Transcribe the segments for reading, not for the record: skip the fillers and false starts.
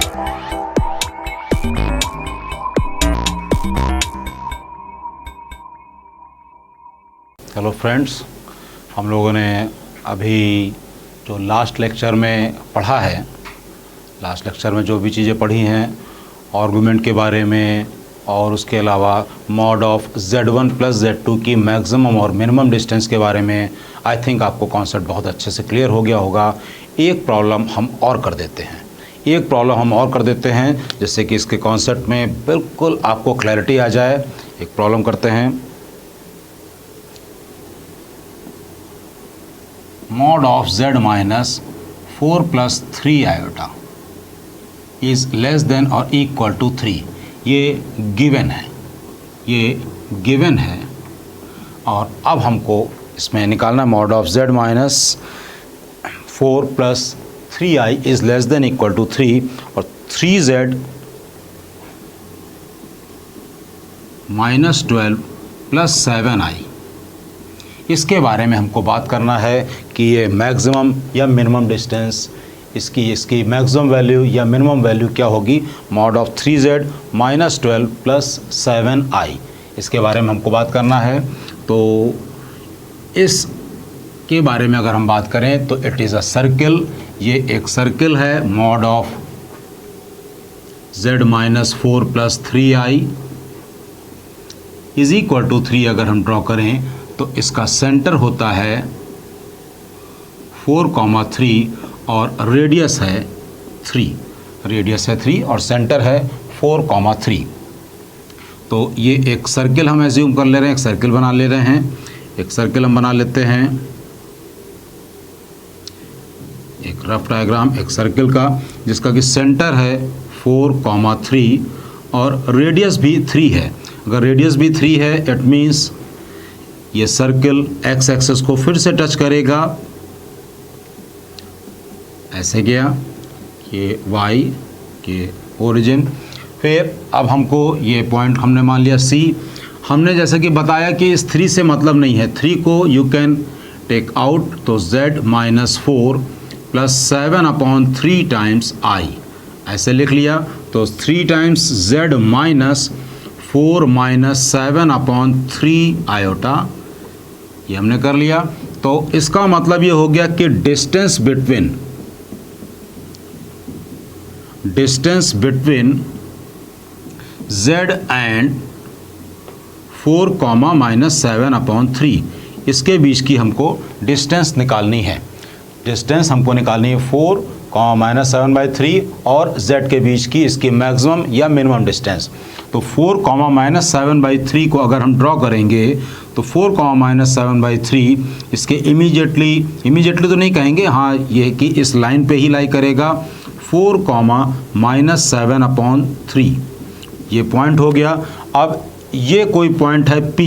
Hello friends, हम लोगों ने अभी जो लास्ट लेक्चर में पढ़ा है, लास्ट लेक्चर में जो भी चीज़ें पढ़ी हैं आर्गुमेंट के बारे में और उसके अलावा mod of Z1 plus Z2 की मैक्सिमम और मिनिमम डिस्टेंस के बारे में आई थिंक आपको कॉन्सेप्ट बहुत अच्छे से क्लियर हो गया होगा। एक प्रॉब्लम हम और कर देते हैं, जिससे कि इसके कॉन्सेप्ट में बिल्कुल आपको क्लैरिटी आ जाए। एक प्रॉब्लम करते हैं। Mod of Z minus 4 plus 3 iota is less than और इक्वल टू 3। ये गिवन है और अब हमको इसमें निकालना mod of Z minus 4 plus 3i is less than equal to 3 और 3z माइनस 12 प्लस 7i। इसके बारे में हमको बात करना है कि ये मैक्सिमम या मिनिमम डिस्टेंस, इसकी मैक्सिमम वैल्यू या मिनिमम वैल्यू क्या होगी। Mod of 3z minus 12 plus 7i, इसके बारे में हमको बात करना है। तो इस के बारे में अगर हम बात करें तो इट इज़ अ सर्किल, ये एक सर्किल है। Mod of z minus 4 plus 3i is equal to 3 अगर हम ड्रॉ करें तो इसका सेंटर होता है 4,3 और रेडियस है 3 और सेंटर है 4,3। तो ये एक सर्किल हम एज्यूम कर ले रहे हैं, एक सर्किल बना ले रहे हैं। एक सर्किल हम बना लेते हैं, एक रफ डायग्राम एक सर्किल का, जिसका कि सेंटर है 4,3 और रेडियस भी 3 है। अगर रेडियस भी 3 है इट मीन्स ये सर्किल एक्स एक्सिस को फिर से टच करेगा, ऐसे गया, ये वाई के ओरिजिन। फिर अब हमको ये पॉइंट हमने मान लिया C। हमने जैसे कि बताया कि इस 3 से मतलब नहीं है, 3 को यू कैन टेक आउट, तो Z minus 4 plus 7/3 times I ऐसे लिख लिया। तो 3 times Z minus 4 minus 7/3 iota, ये हमने कर लिया। तो इसका मतलब ये हो गया कि distance between Z and 4 minus 7/3, इसके बीच की हमको डिस्टेंस निकालनी है। डिस्टेंस हमको निकालनी है 4 माइनस 7/3 और Z के बीच की इसकी मैक्सिमम या मिनिमम डिस्टेंस। तो 4 माइनस 7/3 को अगर हम ड्रॉ करेंगे तो 4 माइनस 7/3 इसके इमीडिएटली तो नहीं कहेंगे, हाँ ये कि इस लाइन पे ही लाई करेगा। 4 माइनस 7/3 ये पॉइंट हो गया। अब ये कोई पॉइंट है P,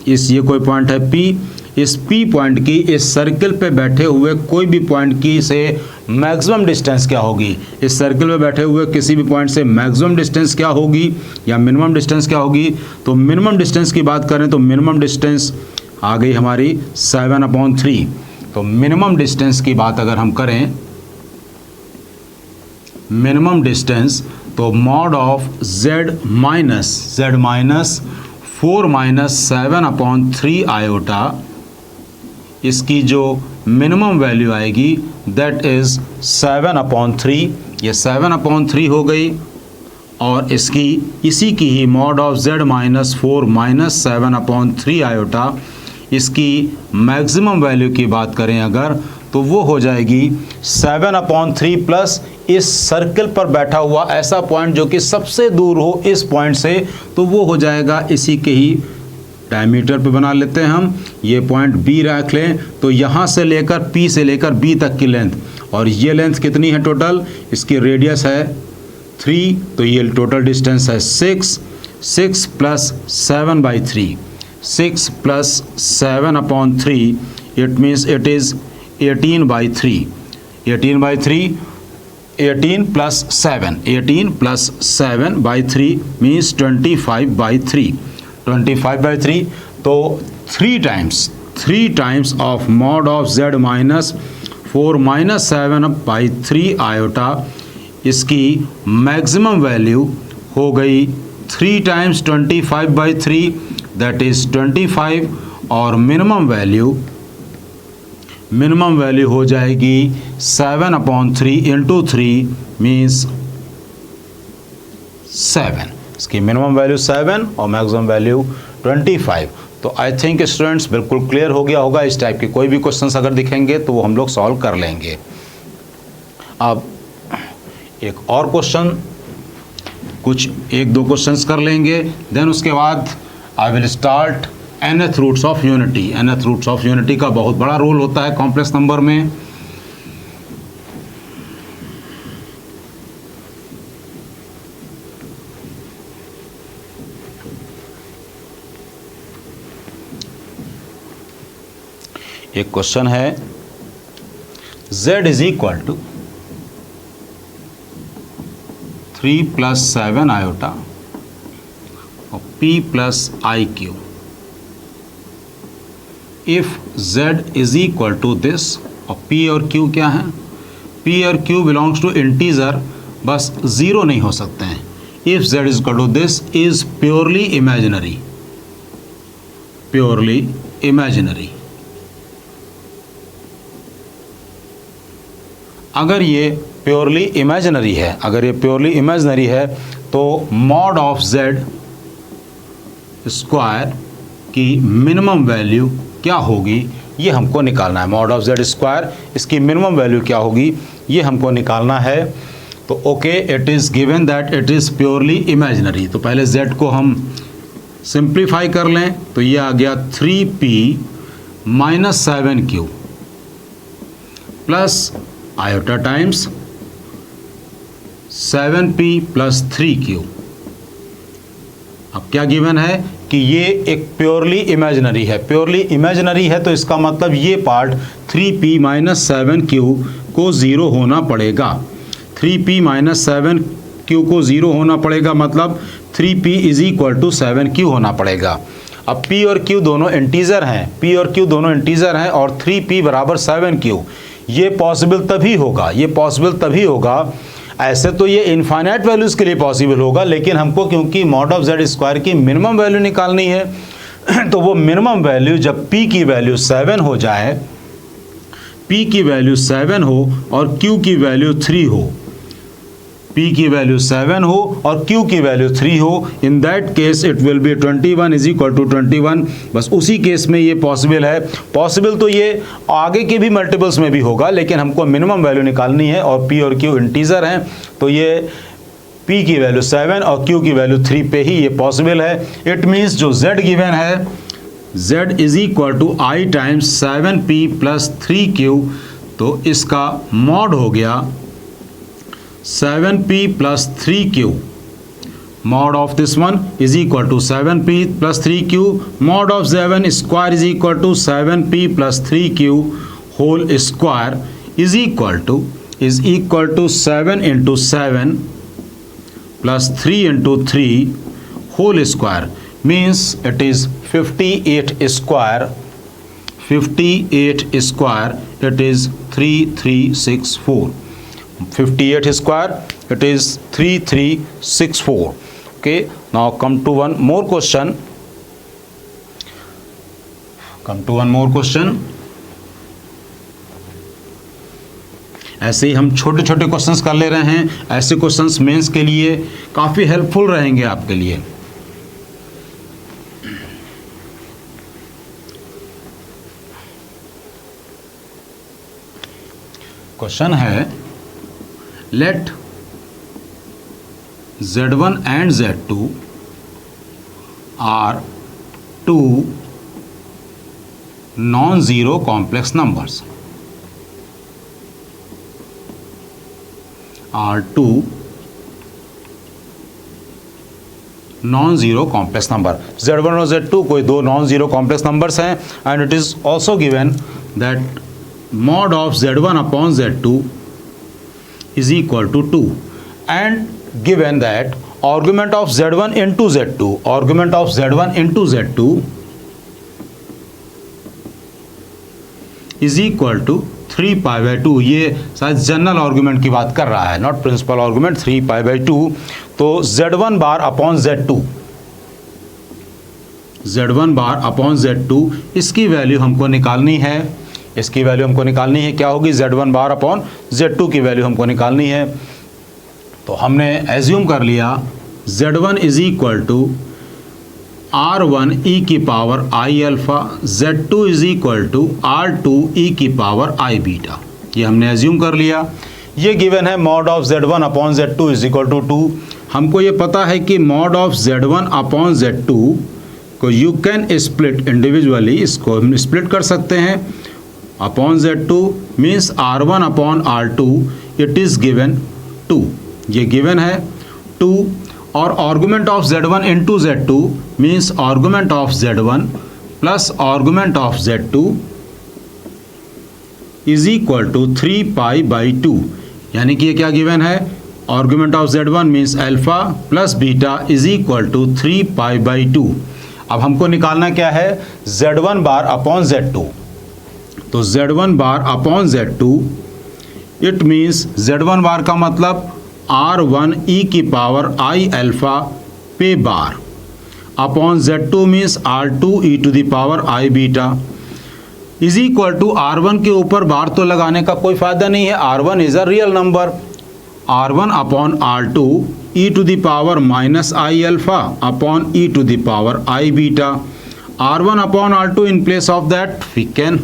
ये कोई पॉइंट है P। इस P पॉइंट की इस सर्किल पे बैठे हुए कोई भी पॉइंट की से मैक्सिमम डिस्टेंस क्या होगी, इस सर्किल पे बैठे हुए किसी भी पॉइंट से मैक्सिमम डिस्टेंस क्या होगी या मिनिमम डिस्टेंस क्या होगी। तो मिनिमम डिस्टेंस की बात करें तो मिनिमम डिस्टेंस आ गई हमारी 7/3। तो मिनिमम डिस्टेंस की बात अगर हम करें, मिनिमम डिस्टेंस, तो mod of Z minus 4 minus 7/3 iota, इसकी जो मिनिमम वैल्यू आएगी दैट इज़ 7/3। ये 7/3 हो गई और इसी की ही mod of Z minus 4 minus 7/3 iota, इसकी मैक्सिमम वैल्यू की बात करें अगर तो वो हो जाएगी 7/3 प्लस इस सर्किल पर बैठा हुआ ऐसा पॉइंट जो कि सबसे दूर हो इस पॉइंट से, तो वो हो जाएगा इसी के ही डायमीटर पे बना लेते हैं हम। ये पॉइंट B रख लें तो यहाँ से लेकर P से लेकर B तक की लेंथ, और ये लेंथ कितनी है टोटल, इसकी रेडियस है 3, तो ये टोटल डिस्टेंस है 6 plus 7/3, 6 plus 7/3 it means it is 18/3। 18 plus 7/3 means 25/3। तो 3 times of mod of Z minus 4 minus 7/3 iota इसकी मैक्सिमम वैल्यू हो गई 3 टाइम्स 25/3 दैट इज़ 25 और मिनिमम वैल्यू हो जाएगी 7/3 इंटू 3 मीन्स 7। इसकी मिनिमम वैल्यू 7 और मैक्सिमम वैल्यू 25। तो आई थिंक स्टूडेंट्स बिल्कुल क्लियर हो गया होगा। इस टाइप के कोई भी क्वेश्चंस अगर दिखेंगे तो वो हम लोग सॉल्व कर लेंगे। अब एक और क्वेश्चन, कुछ 1-2 क्वेश्चंस कर लेंगे, देन उसके बाद I will start nth roots of unity. nth roots of unity का बहुत बड़ा रोल होता है कॉम्प्लेक्स नंबर में। एक क्वेश्चन है z is equal to 3 + 7 iota और p + iq। If z is equal to this, और p और q क्या है? p और q बिलोंग्स टू इंटीजर, बस ज़ीरो नहीं हो सकते हैं। If z is equal to this is purely imaginary. अगर ये प्योरली इमेजिनरी है तो मॉड ऑफ z स्क्वायर की मिनिमम वैल्यू क्या होगी ये हमको निकालना है। मॉड ऑफ z स्क्वायर, इसकी मिनिमम वैल्यू क्या होगी ये हमको निकालना है। तो okay, it is given that it is purely imaginary. तो पहले z को हम सिंप्लीफाई कर लें तो ये आ गया 3p - 7q plus iota times 7p + 3q। अब क्या गिवन है कि ये एक प्योरली इमेजिनरी है, तो इसका मतलब ये पार्ट 3p - 7q को ज़ीरो होना पड़ेगा। 3p - 7q को ज़ीरो होना पड़ेगा, मतलब 3p = 7q होना पड़ेगा। अब p और q दोनों इंटीजर हैं, और 3p = 7q। ये पॉसिबल तभी होगा, ऐसे तो ये इनफाइनाइट वैल्यूज़ के लिए पॉसिबल होगा, लेकिन हमको क्योंकि मॉड ऑफ z स्क्वायर की मिनिमम वैल्यू निकालनी है तो वो मिनिमम वैल्यू जब p की वैल्यू 7 हो जाए, p की वैल्यू 7 हो और q की वैल्यू 3 हो, p की वैल्यू 7 हो और q की वैल्यू 3 हो, in that case it will be 21 = 21। बस उसी केस में ये पॉसिबल है। पॉसिबल तो ये आगे के भी मल्टीपल्स में भी होगा, लेकिन हमको मिनिमम वैल्यू निकालनी है और p और q इंटीजर हैं, तो ये p की वैल्यू 7 और q की वैल्यू 3 पे ही ये पॉसिबल है। इट मीन्स जो z गिवन है, z = I times 7p + 3q, तो इसका मॉड हो गया 7p + 3q। Mod of this one is equal to 7p + 3q. Mod of 7 square is equal to 7p + 3q whole square is equal to 7 × 7 + 3 × 3 whole square, means it is 58 square. It is 3364. 58 square, it is 3364. Okay, now come to one more question. ऐसे ही हम छोटे छोटे questions कर ले रहे हैं। ऐसे questions mains के लिए काफ़ी हेल्पफुल रहेंगे आपके लिए। क्वेश्चन है, let z1 and z2 are two non-zero complex numbers. non-zero complex number. z1 और z2 कोई दो non-zero complex numbers हैं, and it is also given that mod of z1 upon z2 is equal to 2, and given that argument of z1 into z2 is equal to 3π/2, ये शायद general argument की बात कर रहा है, नॉट प्रिंसिपल आर्गूमेंट। 3π/2, तो Z1 bar upon Z2, Z1 bar upon Z2, इसकी value हमको निकालनी है। इसकी वैल्यू हमको निकालनी है, क्या होगी? Z1 बार अपॉन Z2 की वैल्यू हमको निकालनी है। तो हमने एज्यूम कर लिया Z1 is equal to R1 e की power I alpha, Z2 is equal to R2 e की पावर I बीटा, ये हमने एज्यूम कर लिया। ये गिवन है mod of Z1 upon Z2 is equal to 2। हमको ये पता है कि mod of Z1 upon Z2 को यू कैन स्प्लिट इंडिविजुअली, इसको हम स्प्लिट कर सकते हैं। Upon Z2 means R1 upon R2, it is given 2, ये गिवन है 2। और argument of Z1 into Z2 means argument of Z1 plus argument of Z2 is equal to 3π/2, यानी कि ये क्या गिवन है? Argument of Z1 means alpha plus beta is equal to 3π/2। अब हमको निकालना क्या है? Z1 bar upon Z2। तो Z1 bar upon Z2, it means Z1 bar का मतलब R1 e की पावर I अल्फ़ा पे bar upon Z2 means R2 e to the power I beta is equal to R1 के ऊपर बार तो लगाने का कोई फ़ायदा नहीं है, R1 is a real number. R1 upon R2 e to the power minus I alpha upon e to the power I beta. R1 upon R2 in place of that we can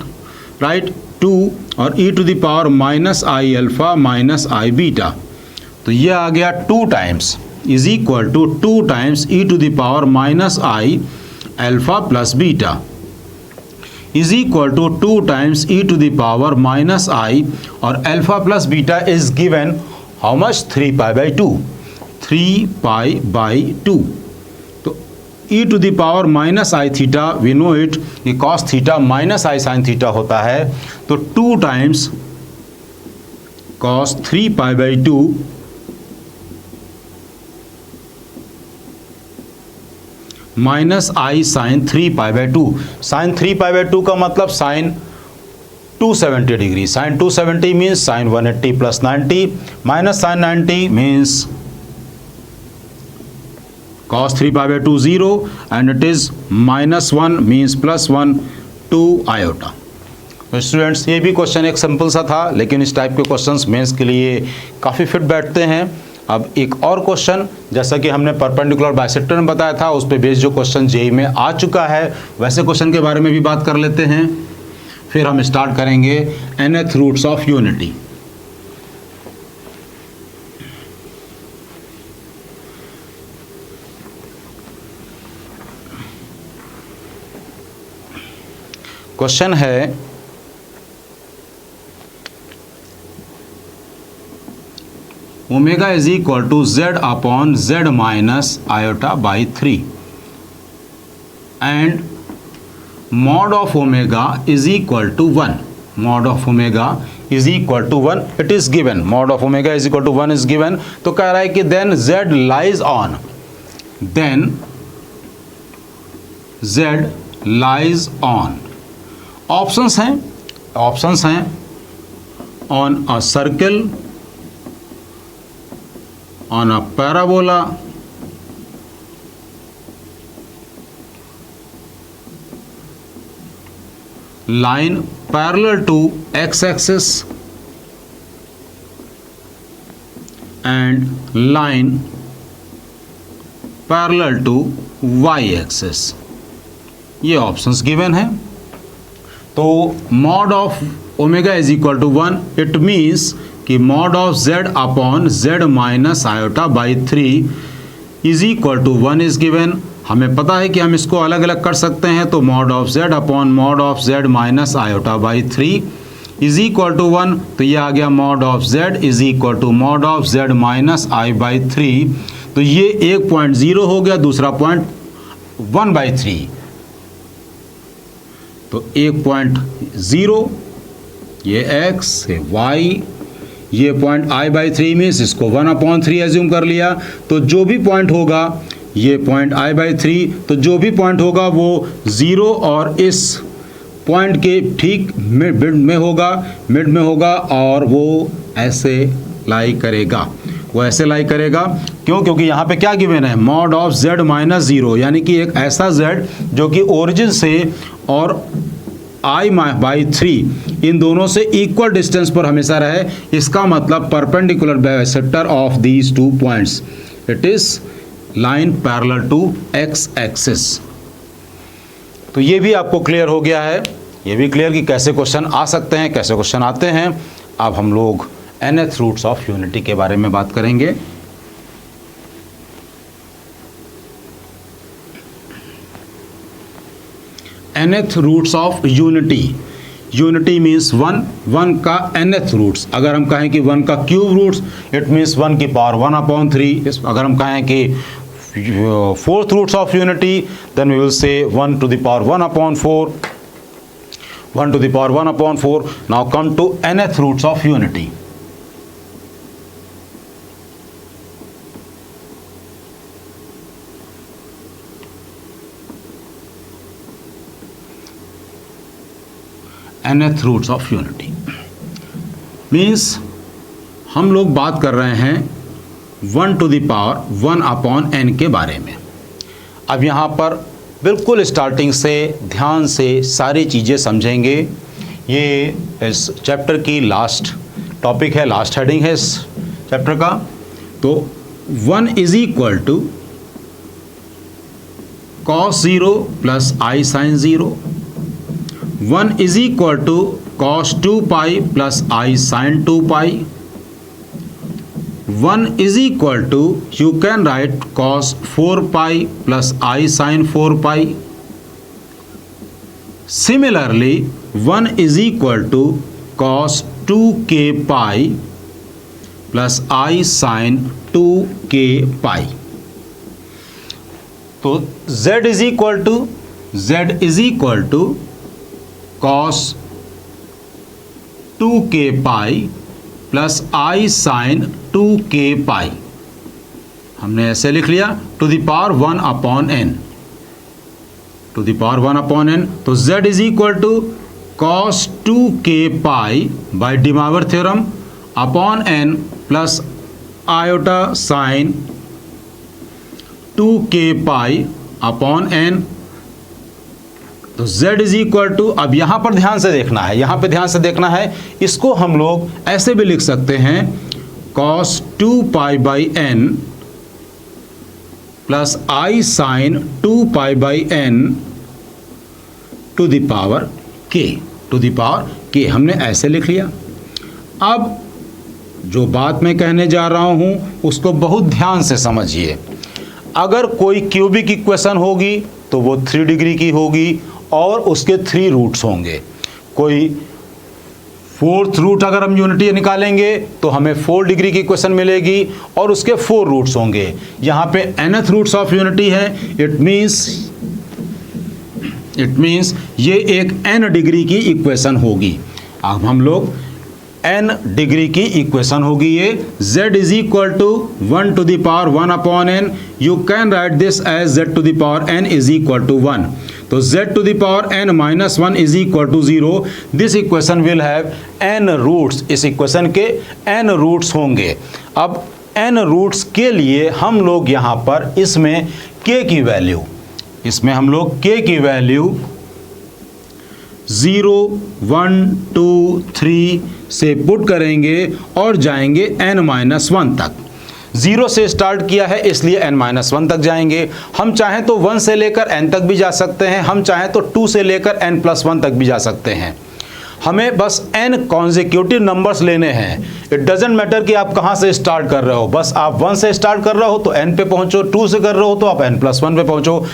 write 2 और e to the power minus I alpha minus I beta. तो ये आ गया 2 times is equal to 2 times e to the power minus I alpha plus beta is equal to 2 times e to the power minus I, और alpha plus beta is given how much? 3π/2, 3π/2। तो e to the power minus I theta, we know it, ये cos theta minus I sine theta होता है। तो 2 times cos 3π/2 minus I sine 3π/2। Sine 3π/2 का मतलब sine 270 degree, sine 270 means sine 180 plus 90 minus sine 90 means cos 3π/2 0 and it is -1 means +1 2 iota. तो students, ये भी question एक सिंपल सा था, लेकिन इस टाइप के क्वेश्चंस मेंस के लिए काफ़ी फिट बैठते हैं। अब एक और क्वेश्चन, जैसा कि हमने परपेंडिकुलर बाइसेक्टर में बताया था, उस पे बेस जो क्वेश्चन जेईई में आ चुका है, वैसे क्वेश्चन के बारे में भी बात कर लेते हैं। फिर हम स्टार्ट करेंगे nth roots of unity. Question है omega is equal to Z upon Z minus iota by 3 and mod of omega is equal to 1। Mod of omega is equal to 1, it is given. Mod of omega is equal to 1 is given. तो कह रहा है कि then Z lies on, then Z lies on, options हैं on a circle, on a parabola, line parallel to x-axis and line parallel to y-axis, ये options given है। तो mod of omega is equal to 1, it means कि mod of Z upon Z minus iota by 3 is equal to 1 is given. हमें पता है कि हम इसको अलग अलग कर सकते हैं, तो mod of Z upon mod of Z minus iota by 3 is equal to 1। तो ये आ गया mod of Z is equal to mod of Z minus I by 3। तो ये एक पॉइंट 0 हो गया, दूसरा पॉइंट 1/3, तो 1.0, ये x है y, ये पॉइंट I/3 मीन्स इसको 1/3 एज्यूम कर लिया। तो जो भी पॉइंट होगा, ये पॉइंट I/3, तो जो भी पॉइंट होगा वो 0 और इस पॉइंट के ठीक मिड में होगा और वो ऐसे लाई करेगा, क्यों? क्योंकि यहाँ पे क्या गिवन है, मॉड ऑफ z माइनस 0, यानी कि एक ऐसा z जो कि ओरिजिन से और i/3 इन दोनों से इक्वल डिस्टेंस पर हमेशा रहे। इसका मतलब perpendicular bisector of these 2 points, it is line parallel to x axis. तो ये भी आपको क्लियर हो गया है, ये भी क्लियर कि कैसे क्वेश्चन आ सकते हैं, कैसे क्वेश्चन आते हैं। अब हम लोग nth रूट्स ऑफ यूनिटी के बारे में बात करेंगे। nth roots of unity means 1 का nth रूट्स। अगर हम कहें कि 1 का क्यूब रूट्स, इट मीन्स 1 की पावर 1/3। अगर हम कहें कि 4th roots of unity, then we will say 1 to the power 1/4, 1 to the power 1/4। Now come to nth roots of unity. nth roots of unity means हम लोग बात कर रहे हैं 1 to the power 1/n के बारे में। अब यहाँ पर बिल्कुल स्टार्टिंग से ध्यान से सारी चीज़ें समझेंगे। ये इस चैप्टर की लास्ट टॉपिक है, लास्ट हेडिंग है इस चैप्टर का। तो 1 is equal to cos 0 plus i sin 0, 1 is equal to cos 2 pi plus I sin 2 pi, 1 is equal to, you can write cos 4 pi plus I sin 4 pi. Similarly, 1 is equal to cos 2k pi plus I sin 2k pi. तो z is equal to cos 2k pi plus I sin 2k pi। हमने ऐसे लिख लिया to the power 1/n, to the power 1/n। तो z is equal to cos 2k pi by de Moivre theorem upon n plus iota sine 2k pi upon n। तो z is equal to, अब यहां पर ध्यान से देखना है, यहां पे ध्यान से देखना है। इसको हम लोग ऐसे भी लिख सकते हैं cos 2 pi by n plus I sin 2 pi by n to the power k, हमने ऐसे लिख लिया। अब जो बात मैं कहने जा रहा हूं उसको बहुत ध्यान से समझिए। अगर कोई क्यूबिक इक्वेशन होगी तो वो 3 डिग्री की होगी और उसके 3 रूट्स होंगे। कोई 4th रूट अगर हम यूनिटी निकालेंगे तो हमें 4 डिग्री की इक्वेशन मिलेगी और उसके 4 रूट्स होंगे। यहाँ पे nth रूट्स ऑफ यूनिटी है, इट मीन्स ये एक n डिग्री की इक्वेशन होगी। अब हम लोग n डिग्री की इक्वेशन होगी ये। z is equal to 1 to the power 1/n, you can write this as z to the power n is equal to 1। तो z to the power n minus 1 is equal to 0। This equation will have n roots, इस equation के n roots होंगे। अब n roots के लिए हम लोग यहाँ पर इसमें k की वैल्यू, इसमें हम लोग k की वैल्यू 0, 1, 2, 3 से पुट करेंगे और जाएंगे n-1 तक। 0 से स्टार्ट किया है इसलिए n-1 तक जाएंगे। हम चाहें तो 1 से लेकर n तक भी जा सकते हैं, हम चाहें तो 2 से लेकर n+1 तक भी जा सकते हैं। हमें बस n कॉन्जिक्यूटिव नंबर्स लेने हैं। इट डजेंट मैटर कि आप कहाँ से स्टार्ट कर रहे हो, बस आप 1 से स्टार्ट कर रहे हो तो n पे पहुँचो, 2 से कर रहे हो तो आप n+1 पे पहुँचो।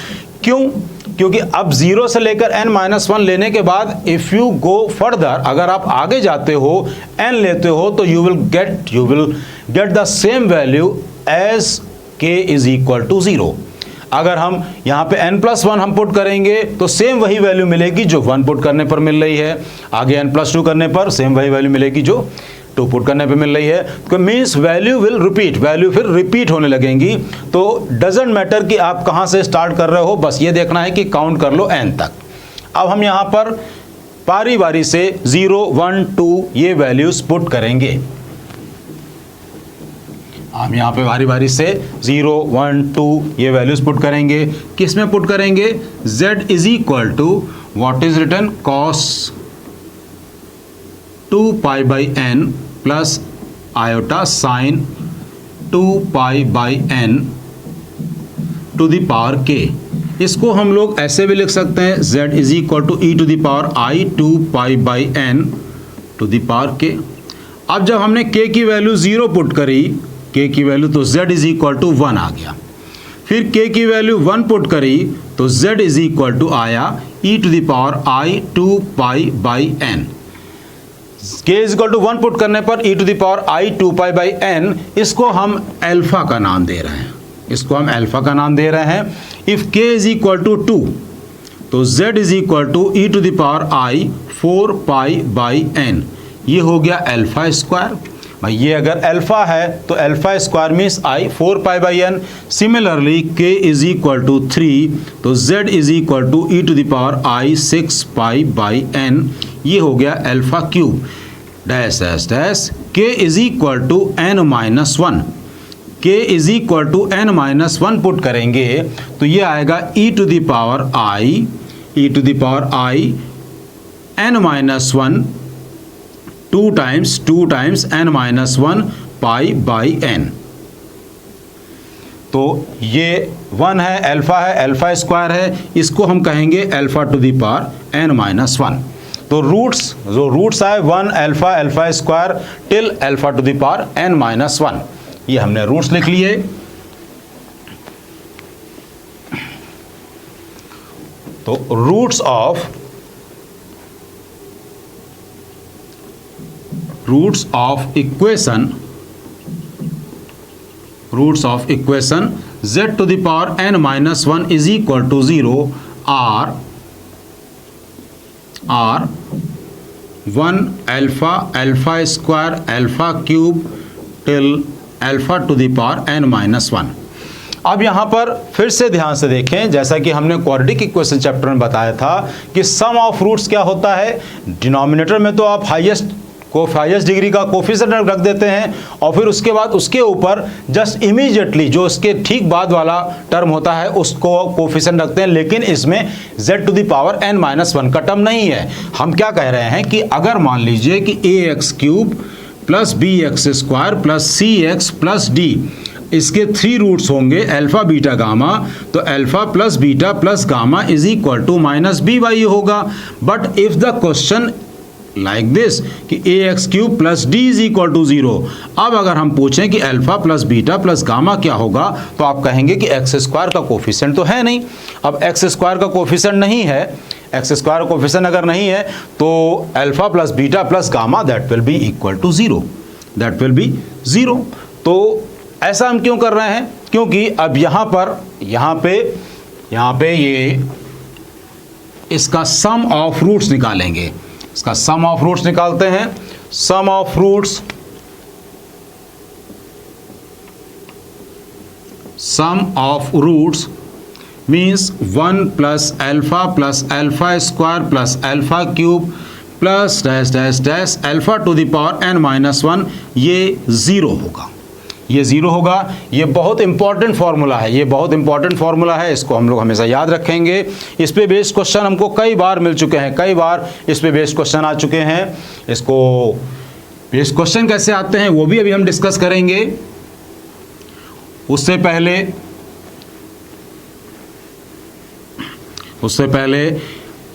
क्यों? क्योंकि अब 0 से लेकर n-1 लेने के बाद इफ़ यू गो फर्दर, अगर आप आगे जाते हो n लेते हो तो you will get the same value as k is equal to 0। अगर हम यहाँ पे n+1 हम पुट करेंगे तो सेम वही वैल्यू मिलेगी जो 1 पुट करने पर मिल रही है, आगे n+2 करने पर सेम वही वैल्यू मिलेगी जो 2 पुट करने पे मिल रही है। तो means value will repeat, value फिर रिपीट होने लगेंगी। तो डजेंट मैटर कि आप कहाँ से स्टार्ट कर रहे हो, बस ये देखना है कि काउंट कर लो n तक। अब हम यहाँ पर बारी बारी से 0, 1, 2 ये वैल्यूज पुट करेंगे। हम यहाँ पे बारी बारी से 0, 1, 2 ये वैल्यूज पुट करेंगे। किस में पुट करेंगे? z is equal to what is written cos 2 pi by n plus iota sine 2 pi by n to the power k। इसको हम लोग ऐसे भी लिख सकते हैं z is equal to e to the power i 2 pi by n to the power k। अब जब हमने k की वैल्यू 0 पुट करी, k की वैल्यू, तो z इज इक्वल टू 1 आ गया। फिर k की वैल्यू 1 पुट करी तो z इज इक्वल टू आया e to the power i 2 pi by n। k is equal to 1 put करने पर e to the power i 2 pi by n, इसको हम अल्फा का नाम दे रहे हैं, इसको हम अल्फा का नाम दे रहे हैं। If k is equal to 2 तो z is equal to e to the power i 4 pi by n, ये हो गया अल्फा स्क्वायर। भाई ये अगर अल्फा है तो alpha square means i 4 pi by n। Similarly k is equal to 3 तो z is equal to e to the power i 6 pi by n, ये हो गया alpha cube. Dash dash dash k is equal to n minus 1, k is equal to n minus 1 put करेंगे तो ये आएगा e to the power i n minus 1 2 times n minus 1 pi by n। तो ये 1 है, alpha square है, इसको हम कहेंगे alpha to the power n minus 1। तो रूट्स आए 1 alpha square till alpha to the power n minus 1, ये हमने रूट्स लिख लिए। तो roots of equation z to the power n minus 1 is equal to 0 are 1 alpha square alpha cube till alpha to the power n minus 1। अब यहाँ पर फिर से ध्यान से देखें, जैसा कि हमने क्वाड्रेटिक इक्वेशन चैप्टर में बताया था कि सम ऑफ रूट्स क्या होता है। डिनोमिनेटर में तो आप हाईएस्ट डिग्री का कोफिशिएंट रख देते हैं और फिर उसके बाद उसके ऊपर जस्ट इमीडिएटली जो उसके ठीक बाद वाला टर्म होता है उसको कोफिशिएंट रखते हैं। लेकिन इसमें z to the power n minus 1 का टर्म नहीं है। हम क्या कह रहे हैं कि अगर मान लीजिए कि ax cube plus bx square plus cx plus d, इसके 3 रूट्स होंगे अल्फा बीटा गामा, तो alpha plus beta plus gamma is equal to minus B Y होगा। But if the question like this कि ax cube plus d is equal to 0, अब अगर हम पूछें कि alpha plus beta plus gamma क्या होगा तो आप कहेंगे कि एक्स स्क्वायर का कोफिशिएंट तो है नहीं। अब एक्स स्क्वायर का कोफिशिएंट नहीं है, एक्स स्क्वायर का कोफिशिएंट अगर नहीं है तो alpha plus beta plus gamma that will be equal to 0। तो ऐसा हम क्यों कर रहे हैं? क्योंकि अब यहाँ पे ये इसका सम ऑफ रूट्स निकालेंगे। इसका सम ऑफ रूट्स निकालते हैं। Sum of roots means 1 plus alpha square plus alpha cube plus dash dash dash alpha to the power n minus 1, ये 0 होगा। ये बहुत इंपॉर्टेंट फार्मूला है, इसको हम लोग हमेशा याद रखेंगे। इस पे बेस्ड क्वेश्चन हमको कई बार मिल चुके हैं, कई बार इस पे बेस्ड क्वेश्चन आ चुके हैं। इसको बेस्ड क्वेश्चन कैसे आते हैं वो भी अभी हम डिस्कस करेंगे। उससे पहले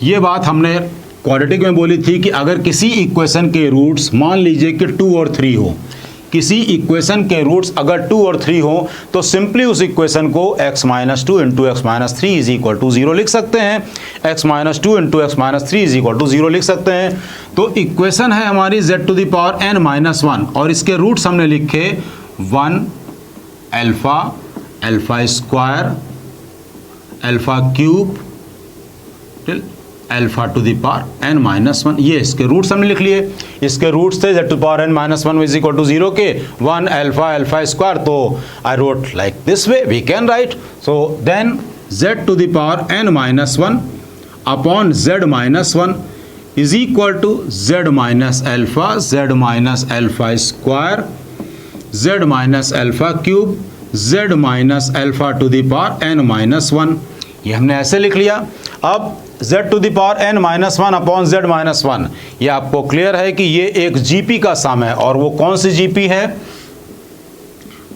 ये बात हमने क्वाड्रेटिक में बोली थी कि अगर किसी इक्वेशन के रूट्स मान लीजिए कि 2 और 3 हो, किसी इक्वेशन के रूट्स अगर 2 और 3 हो तो सिंपली उस इक्वेशन को x minus 2 into x minus 3 is equal to 0 लिख सकते हैं। x minus 2 into x minus 3 is equal to 0 लिख सकते हैं। तो इक्वेशन है हमारी z to the power n minus 1 और इसके रूट्स हमने लिखे 1 alpha square alpha cube till alpha to the power n minus 1, ये इसके रूट्स हमने लिख लिए। इसके रूट्स थे z to power n minus 1 is equal to 0 के 1 अल्फा स्क्वायर, तो I wrote like this way, we can write. So then z to the power n minus 1 upon z minus 1 is equal to z minus alpha, z minus alpha square, z minus alpha cube, z minus alpha to the power n minus 1। ये हमने ऐसे लिख लिया। अब z to the power n minus 1 upon z minus 1, ये आपको clear है कि ये एक जीपी का सम है, और वो कौन सी जीपी है?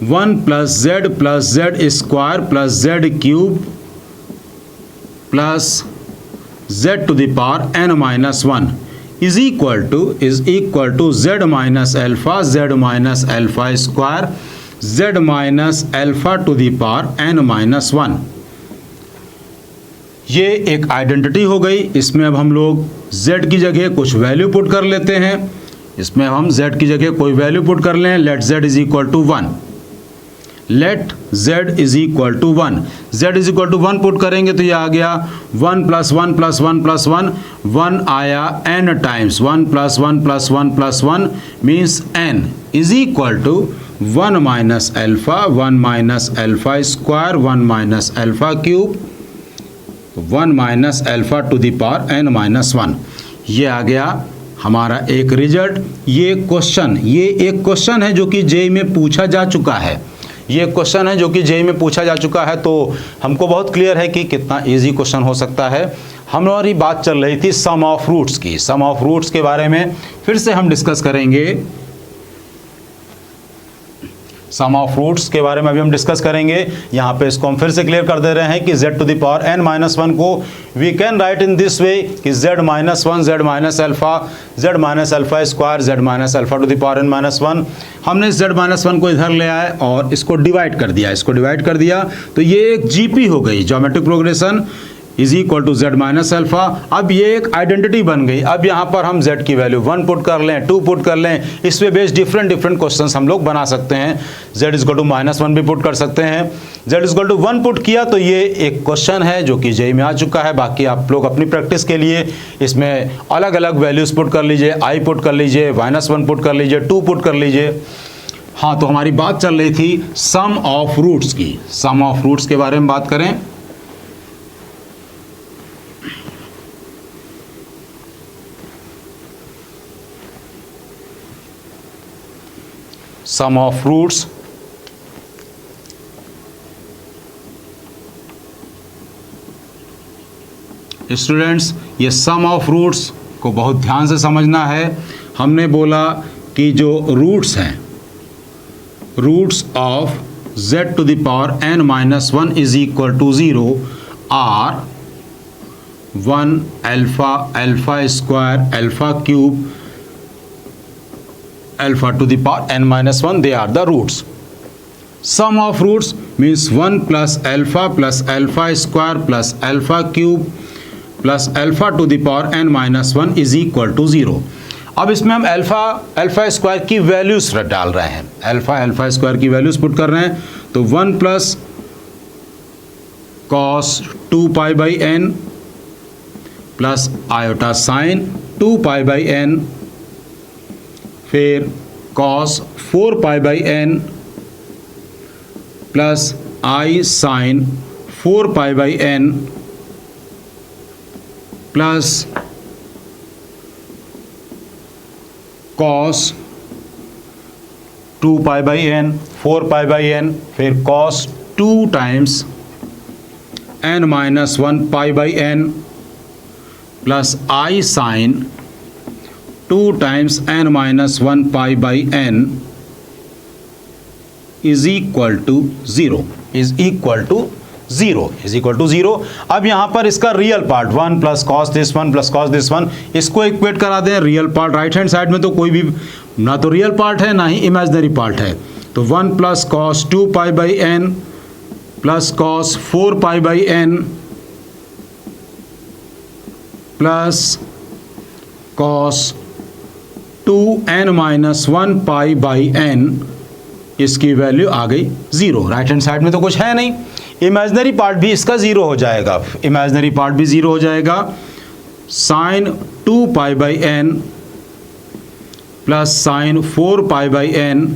1 plus z square plus z cube plus z to the power n minus 1 is equal to z minus alpha square, z minus alpha to the power n minus 1। ये एक आइडेंटिटी हो गई। इसमें अब हम लोग z की जगह कुछ वैल्यू पुट कर लेते हैं। इसमें हम z की जगह कोई वैल्यू पुट कर लें। Let z is equal to 1, let z is equal to 1, z is equal to 1 put करेंगे तो ये आ गया 1 प्लस 1 प्लस 1 प्लस 1, 1 आया n times, 1 plus 1 plus 1 plus 1 means n is equal to 1 minus alpha, 1 minus alpha square, 1 minus alpha cube, 1 minus alpha to the power n minus 1। ये आ गया हमारा एक रिजल्ट। ये एक क्वेश्चन है जो कि जेईई में पूछा जा चुका है। ये क्वेश्चन है जो कि जेईई में पूछा जा चुका है, तो हमको बहुत क्लियर है कि कितना इजी क्वेश्चन हो सकता है। हमारी बात चल रही थी सम ऑफ रूट्स की। सम ऑफ रूट्स के बारे में फिर से हम डिस्कस करेंगे। सम ऑफ रूट्स के बारे में अभी हम डिस्कस करेंगे। यहाँ पे इसको हम फिर से क्लियर कर दे रहे हैं कि z to the power n minus 1 को we can write in this way कि z minus 1, z minus alpha square, z minus alpha to the power n minus 1। हमने z माइनस 1 को इधर ले आए और इसको डिवाइड कर दिया, तो ये एक जीपी हो गई, geometric progression is equal to z minus alpha. अब ये एक आइडेंटिटी बन गई। अब यहाँ पर हम z की वैल्यू 1 पुट कर लें, 2 पुट कर लें, इस पे बेस्ड डिफरेंट क्वेश्चंस हम लोग बना सकते हैं। z is equal to minus 1 भी पुट कर सकते हैं। z is equal to 1 put किया तो ये एक क्वेश्चन है जो कि जेईई में आ चुका है। बाकी आप लोग अपनी प्रैक्टिस के लिए इसमें अलग अलग वैल्यूज पुट कर लीजिए, i पुट कर लीजिए, -1 पुट कर लीजिए, 2 पुट कर लीजिए। हाँ, तो हमारी बात चल रही थी सम ऑफ रूट्स की। सम ऑफ रूट्स के बारे में बात करें। सम ऑफ रूट्स, स्टूडेंट्स ये सम ऑफ रूट्स को बहुत ध्यान से समझना है। हमने बोला कि जो रूट्स हैं, roots of z to the power n minus 1 is equal to 0 are 1 alpha square, alpha cube, alpha to the power n minus 1, they are the roots. Sum of roots means 1 plus alpha square plus alpha cube plus alpha to the power n minus 1 is equal to 0. अब इसमें हम alpha square की values डाल रहे हैं। Alpha square की values put कर रहे हैं, तो 1 plus cos 2 pi by n plus iota sine 2 pi by n, फिर cos 4 pi by n plus i sine 4 pi by n plus cos 2 pi by n, 4 pi by n, फिर cos 2 times n minus 1 pi by n plus i sine 2 times n minus 1 pi by n is equal to 0। अब यहाँ पर इसका real part 1 plus cos this 1 plus cos this 1, इसको equate करा दें। Real part right hand side में तो कोई भी ना तो रियल पार्ट है ना ही इमेजिनरी पार्ट है, तो 1 plus cos 2 pi by n plus cos 4 pi by n plus cos 2n minus 1 pi by n, इसकी वैल्यू आ गई 0। राइट हैंड साइड में तो कुछ है नहीं, इमेजिनरी पार्ट भी इसका 0 हो जाएगा, इमेजिनरी पार्ट भी 0 हो जाएगा। Sine 2 pi by n plus sine 4 pi by n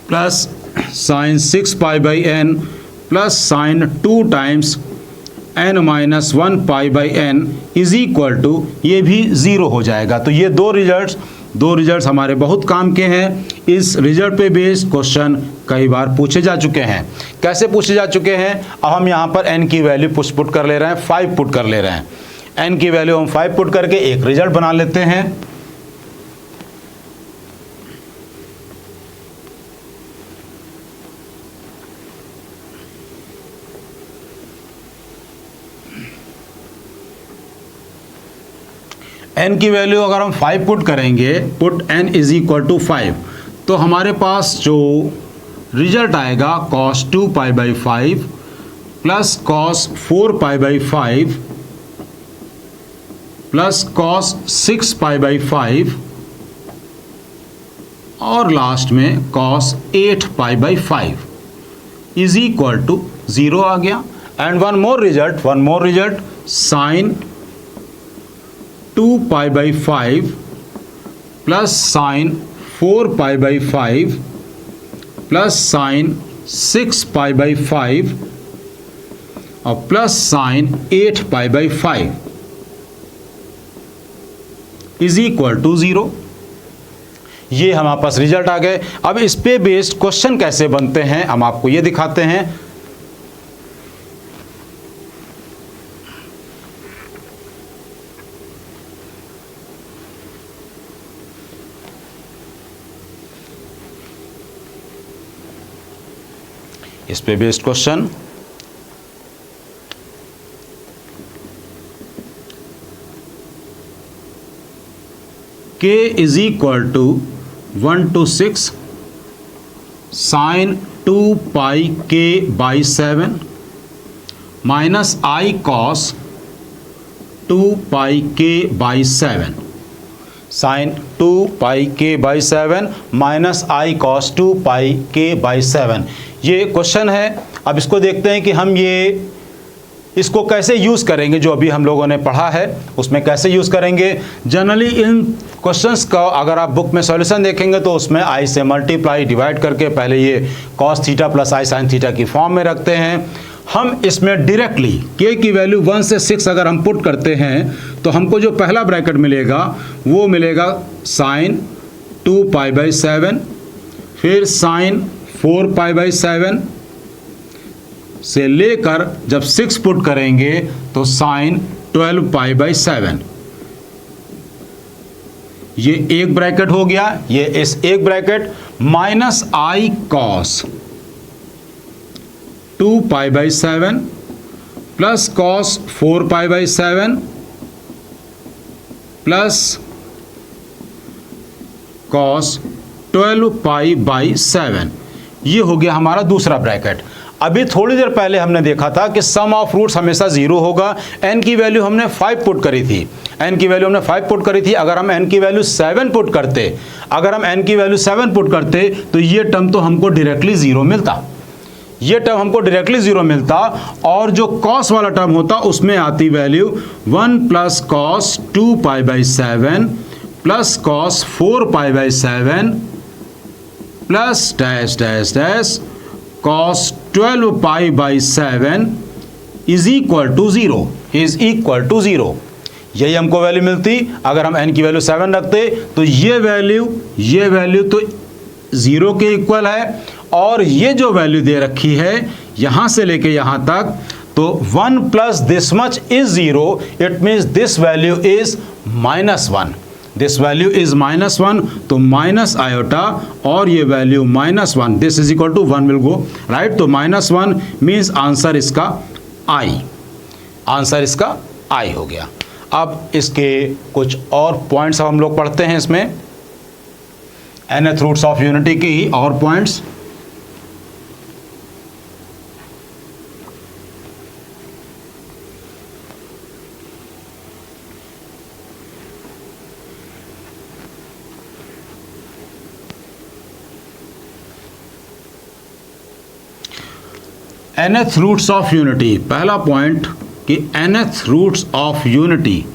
plus sine 6 pi by n plus sine 2 times n minus 1 pi by n is equal to, ये भी 0 हो जाएगा। तो ये दो रिजल्ट्स हमारे बहुत काम के हैं। इस रिजल्ट पे बेस्ड क्वेश्चन कई बार पूछे जा चुके हैं। कैसे पूछे जा चुके हैं? अब हम यहाँ पर n की वैल्यू पुट कर ले रहे हैं, 5 पुट कर ले रहे हैं। n की वैल्यू हम 5 पुट करके एक रिजल्ट बना लेते हैं। n की वैल्यू अगर हम 5 पुट करेंगे, put n is equal to 5, तो हमारे पास जो रिजल्ट आएगा cos 2 pi by 5 plus cos 4 pi by 5 plus cos 6 pi by 5 और लास्ट में cos 8 pi by 5 is equal to 0 आ गया। And one more result sine 2 pi by 5 plus sine 4 pi by 5 plus sine 6 pi by 5 और plus sign 8 pi by 5 is equal to 0। ये हमारे पास result आ गए। अब इस पे बेस्ड क्वेश्चन कैसे बनते हैं हम आपको ये दिखाते हैं। इस पे based question k is equal to 1 to 6 sine 2 pi k by 7 minus i cos 2 pi k by 7 sine 2 pi k by 7 minus i cos 2 pi k by 7। ये क्वेश्चन है। अब इसको देखते हैं कि हम इसको कैसे यूज़ करेंगे। जो अभी हम लोगों ने पढ़ा है उसमें कैसे यूज़ करेंगे। जनरली इन क्वेश्चंस का अगर आप बुक में सॉल्यूशन देखेंगे तो उसमें i से मल्टीप्लाई डिवाइड करके पहले ये cos theta plus i sine theta की फॉर्म में रखते हैं। हम इसमें डायरेक्टली k की वैल्यू 1 से 6 अगर हम पुट करते हैं तो हमको जो पहला ब्रैकेट मिलेगा वो मिलेगा साइन 2 पाई बाई 7, फिर साइन 4 पाई बाई 7 से लेकर जब 6 पुट करेंगे तो साइन 12 पाई बाई 7। ये एक ब्रैकेट हो गया। ये इस एक bracket minus i cos 2 pi by 7 plus cos 4 pi by 7 plus cos 12 pi by 7। ये हो गया हमारा दूसरा ब्रैकेट। अभी थोड़ी देर पहले हमने देखा था कि सम ऑफ रूट्स हमेशा 0 होगा। n की वैल्यू हमने 5 पुट करी थी। अगर हम n की वैल्यू 7 पुट करते तो ये टर्म तो हमको डायरेक्टली 0 मिलता। और जो cos वाला टर्म होता उसमें आती value 1 plus cos 2 pi by 7 plus cos 4 pi by 7 plus dash dash dash cos 12 pi by 7 is equal to 0। यही हमको वैल्यू मिलती। अगर हम n की वैल्यू 7 रखते तो ये वैल्यू तो 0 के इक्वल है। और ये जो वैल्यू दे रखी है यहाँ से लेके यहाँ तक तो 1 plus this much is 0। It means this value is -1। This value is -1 तो माइनस आयोटा और ये value -1 this is equal to 1 will go right. तो -1 मीन्स आंसर इसका I हो गया। अब इसके कुछ और पॉइंट्स हम लोग पढ़ते हैं। इसमें nth रूट्स ऑफ यूनिटी की ही और points. nth roots of unity, पहला पॉइंट कि nth रूट्स ऑफ यूनिटी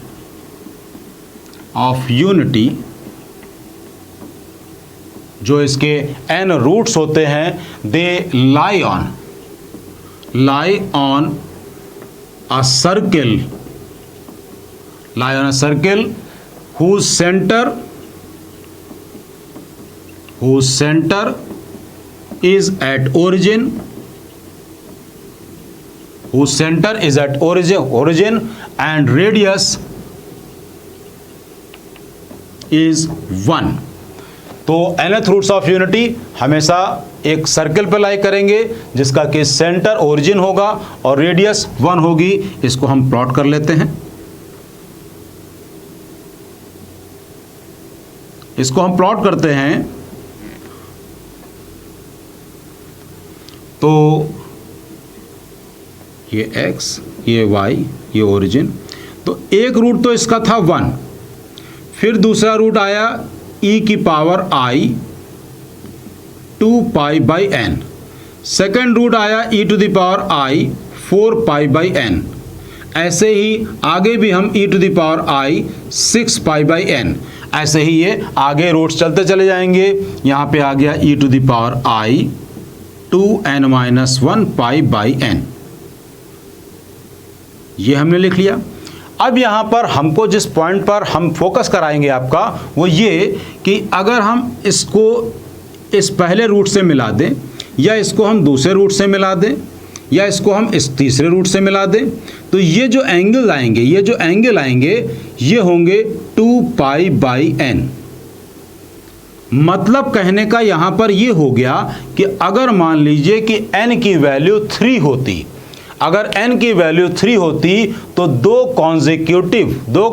जो इसके n रूट्स होते हैं they lie on a circle, lie on a circle whose center is at origin, whose center is at origin and radius is 1। तो nth roots of unity हमेशा एक circle पे लाई करेंगे जिसका कि सेंटर ओरिजिन होगा और रेडियस 1 होगी। इसको हम प्लॉट कर लेते हैं, इसको हम प्लॉट करते हैं। तो ये x, ये y, ये ओरिजिन। तो एक रूट तो इसका था 1, फिर दूसरा रूट आया e की power i 2 pi by n, second root आया e to the power i 4 pi by n, ऐसे ही आगे भी हम e to the power i 6 pi by n, ऐसे ही ये आगे रूट्स चलते चले जाएंगे। यहाँ पे आ गया e to the power i 2n-1 pi by n, ये हमने लिख लिया। अब यहाँ पर हमको जिस पॉइंट पर हम फोकस कराएंगे आपका वो ये कि अगर हम इसको इस पहले रूट से मिला दें या इसको हम दूसरे रूट से मिला दें या इसको हम इस तीसरे रूट से मिला दें, तो ये जो एंगल आएंगे ये होंगे 2 पाई बाई n। मतलब कहने का यहाँ पर ये हो गया कि अगर मान लीजिए कि n की वैल्यू 3 होती, अगर n की वैल्यू 3 होती तो दो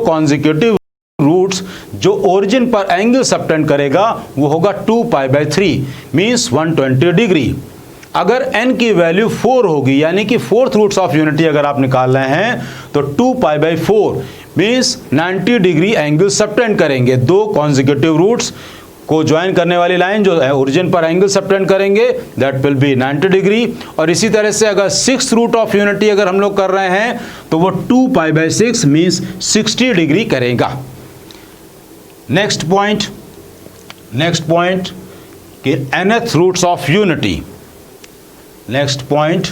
कॉन्जिक्यूटिव रूट्स जो ओरिजिन पर एंगल सबटेंड करेगा वो होगा 2 पाई बाई 3 मीन्स 120 डिग्री। अगर n की वैल्यू 4 होगी यानी कि फोर्थ रूट्स ऑफ यूनिटी अगर आप निकाल रहे हैं तो 2 pi by 4 means 90 degree angle subtend करेंगे। दो कॉन्जिक्यूटिव रूट्स को ज्वाइन करने वाली लाइन जो है ओरिजिन पर एंगल सबटेंड करेंगे, दैट विल बी 90 डिग्री। और इसी तरह से अगर सिक्स रूट ऑफ यूनिटी अगर हम लोग कर रहे हैं तो वो 2 पाई बाई 6 मीन्स 60 डिग्री करेगा। नेक्स्ट पॉइंट कि nth roots of unity. Next point,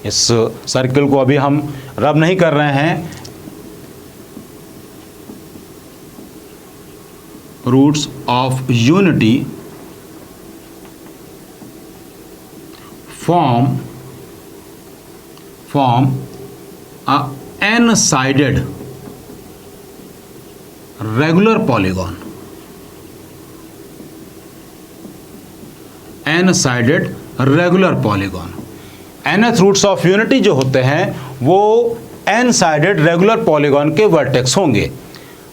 इस सर्कल को अभी हम रब नहीं कर रहे हैं। Roots of unity form a n-sided regular polygon, n-sided regular polygon। nth roots of unity जो होते हैं वो n-साइडेड रेगुलर पॉलीगॉन के वर्टेक्स होंगे।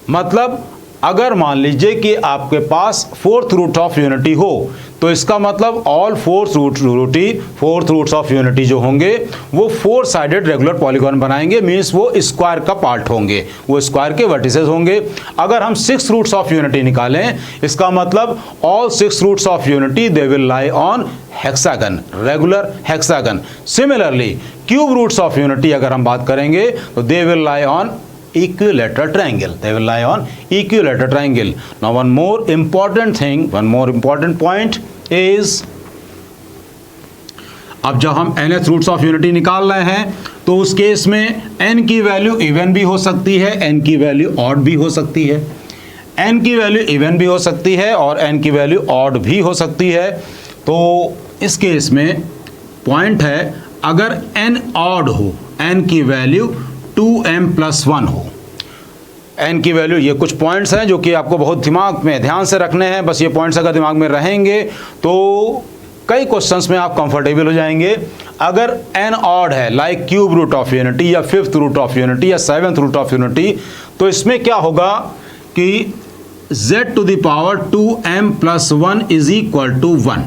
मतलब अगर मान लीजिए कि आपके पास फोर्थ रूट ऑफ यूनिटी हो तो इसका मतलब all fourth roots of unity जो होंगे वो 4 साइडेड रेगुलर पॉलीगॉन बनाएंगे, मींस वो स्क्वायर का पार्ट होंगे, वो स्क्वायर के वर्टिसेस होंगे। अगर हम 6 रूट्स ऑफ यूनिटी निकालें इसका मतलब all 6 roots of unity they will lie on hexagon, regular hexagon. Similarly cube roots of unity अगर हम बात करेंगे तो they will lie on equilateral triangle, they will lie on equilateral triangle। Now one more important point is, अब जब हम nth roots of unity निकाल रहे हैं तो उस केस में n की वैल्यू इवन भी हो सकती है, n की वैल्यू ऑड भी हो सकती है, n की वैल्यू इवन भी हो सकती है और n की वैल्यू ऑड भी हो सकती है। तो इस केस में पॉइंट है अगर n ऑड हो, n की वैल्यू 2m+1 हो, n की वैल्यू, ये कुछ पॉइंट्स हैं जो कि आपको बहुत दिमाग में ध्यान से रखने हैं। बस ये पॉइंट्स अगर दिमाग में रहेंगे तो कई क्वेश्चंस में आप कंफर्टेबल हो जाएंगे। अगर n ऑड है like cube root of unity या फिफ्थ रूट ऑफ यूनिटी या सेवंथ रूट ऑफ यूनिटी, तो इसमें क्या होगा कि z to the power 2m+1 is equal to 1।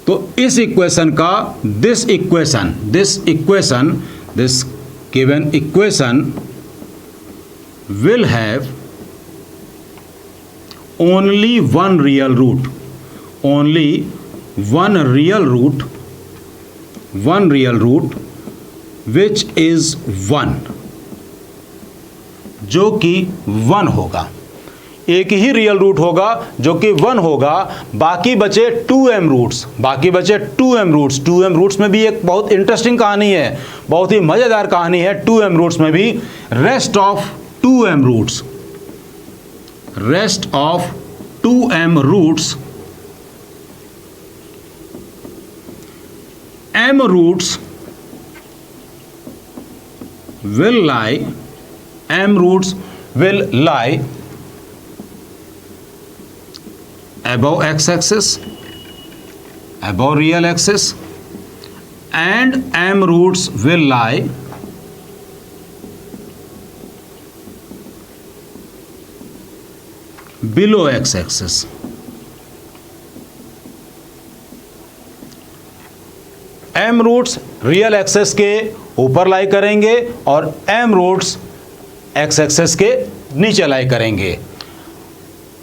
तो इस इक्वेशन का this given equation will have only one real root, which is 1, जो कि 1 होगा। एक ही रियल रूट होगा जो कि 1 होगा, बाकी बचे 2m रूट्स, 2m रूट्स में भी एक बहुत इंटरेस्टिंग कहानी है, बहुत ही मजेदार कहानी है 2m रूट्स में भी। Rest of 2m roots, rest of 2m roots, m roots will lie, m roots will lie above x-axis, above real axis, and m roots will lie below x-axis. m roots real axis के ऊपर लाई करेंगे और m roots x access के नीचे लाई करेंगे।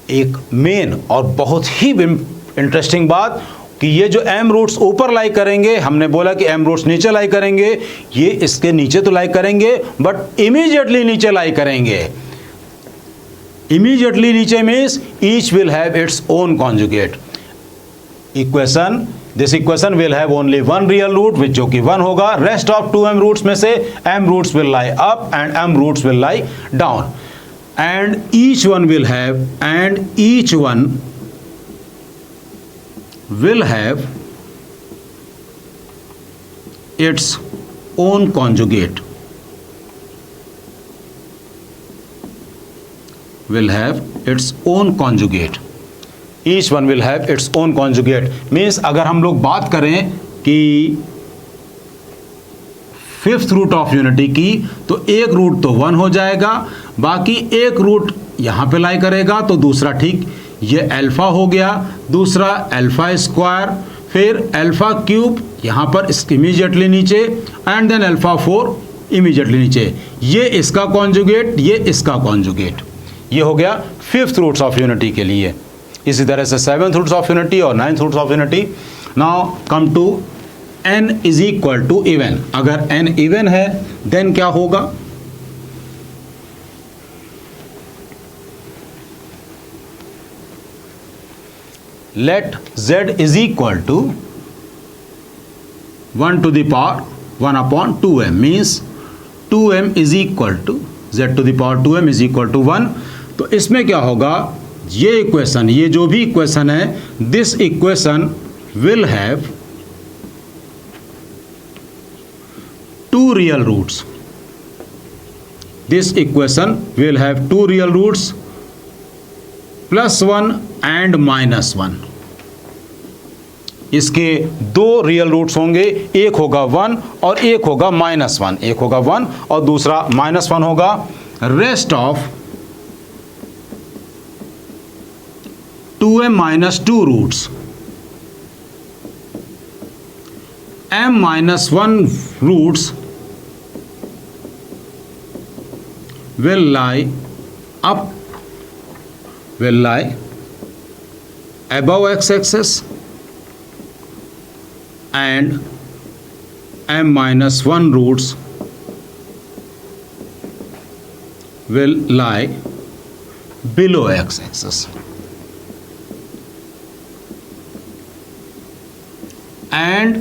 एक main और बहुत ही इंटरेस्टिंग बात कि ये जो m रूट्स ऊपर लाई करेंगे, हमने बोला कि m रूट्स नीचे लाई करेंगे, ये इसके नीचे तो लाई करेंगे बट इमीडिएटली नीचे लाई करेंगे। इमीडिएटली नीचे means each will have its own conjugate. Equation, this equation will have only one real root which जो कि 1 होगा। रेस्ट ऑफ 2m रूट्स में से m roots will lie up and m roots will lie down, and each one will have its own conjugate, will have its own conjugate, each one will have its own conjugate। Means अगर हम लोग बात करें कि fifth root of unity की, तो एक root तो 1 हो जाएगा, बाकी एक रूट यहाँ पे लाई करेगा तो दूसरा, ठीक, ये अल्फा हो गया, दूसरा अल्फा स्क्वायर, फिर अल्फा क्यूब यहाँ पर इमीडिएटली नीचे, एंड देन अल्फा 4 इमीडिएटली नीचे। ये इसका कॉन्जुगेट, ये इसका कॉन्जुगेट। ये हो गया फिफ्थ रूट्स ऑफ यूनिटी के लिए। इसी तरह से सेवंथ रूट्स ऑफ यूनिटी और ninth roots of unity. Now come to n is equal to even. अगर n इवन है देन क्या होगा? Let z is equal to 1 to the power 1 upon 2m, means 2m is equal to z to the power 2m is equal to 1। तो इसमें क्या होगा, ये equation, ये जो भी इक्वेशन है, this equation will have 2 real roots. This equation will have 2 real roots, +1 and -1। इसके 2 रियल रूट्स होंगे, एक होगा 1 और एक होगा -1। एक होगा 1 और दूसरा -1 होगा। Rest of 2m - 2 roots, m - 1 roots will lie above x-axis, and m - 1 roots will lie below x-axis, and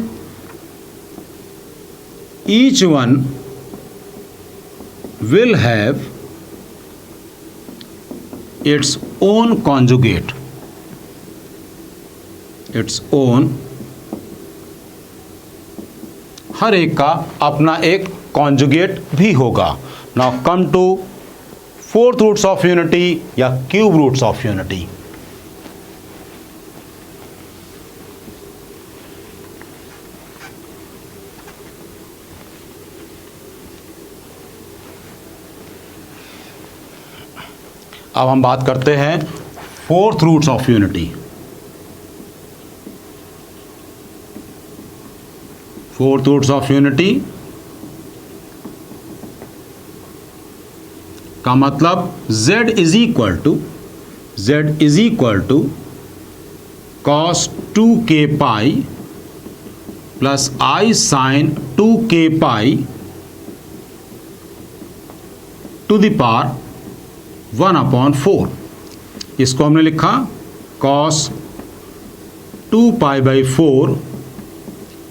each one will have its own conjugate, its own, हर एक का अपना एक कॉन्जुगेट भी होगा। Now come to fourth roots of unity या cube roots of unity. अब हम बात करते हैं fourth roots of unity. Fourth roots of unity का मतलब z is equal to cos 2k pi plus i sin 2k pi to the power 1/4। इसको हमने लिखा cos 2 pi by 4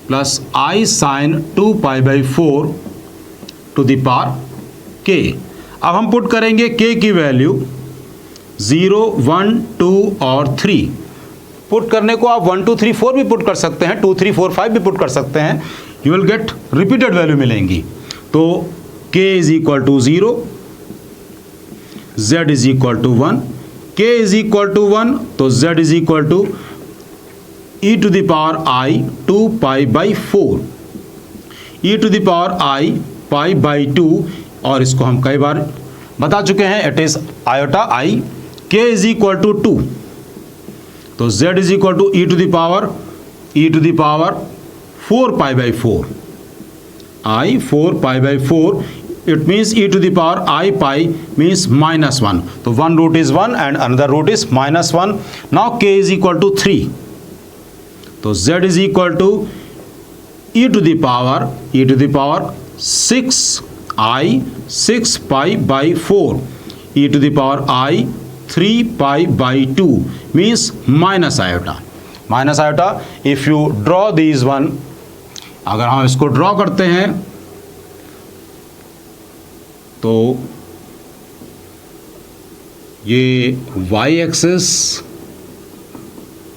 plus i sine 2 pi by 4 to the power k। अब हम put करेंगे k की value 0, 1, 2 और 3। पुट करने को आप 1, 2, 3, 4 भी पुट कर सकते हैं, 2, 3, 4, 5 भी पुट कर सकते हैं, you will get repeated value मिलेंगी। तो k is equal to 0, z is equal to 1, k is equal to 1 तो z is equal to e to the power i 2 pi by 4, e to the power i pi by 2, और इसको हम कई बार बता चुके हैं, it is iota i। k is equal to 2 तो z is equal to e to the power 4 pi by 4, i 4 pi by 4, it means e to the power i pi means -1, तो one root is 1 and another root is -1। now k is equal to 3 तो z is equal to e to the power 6i 6 pi by 4 e to the power I 3 pi by 2 means minus iota। if you draw these one, अगर हम इसको draw करते हैं तो ये y axis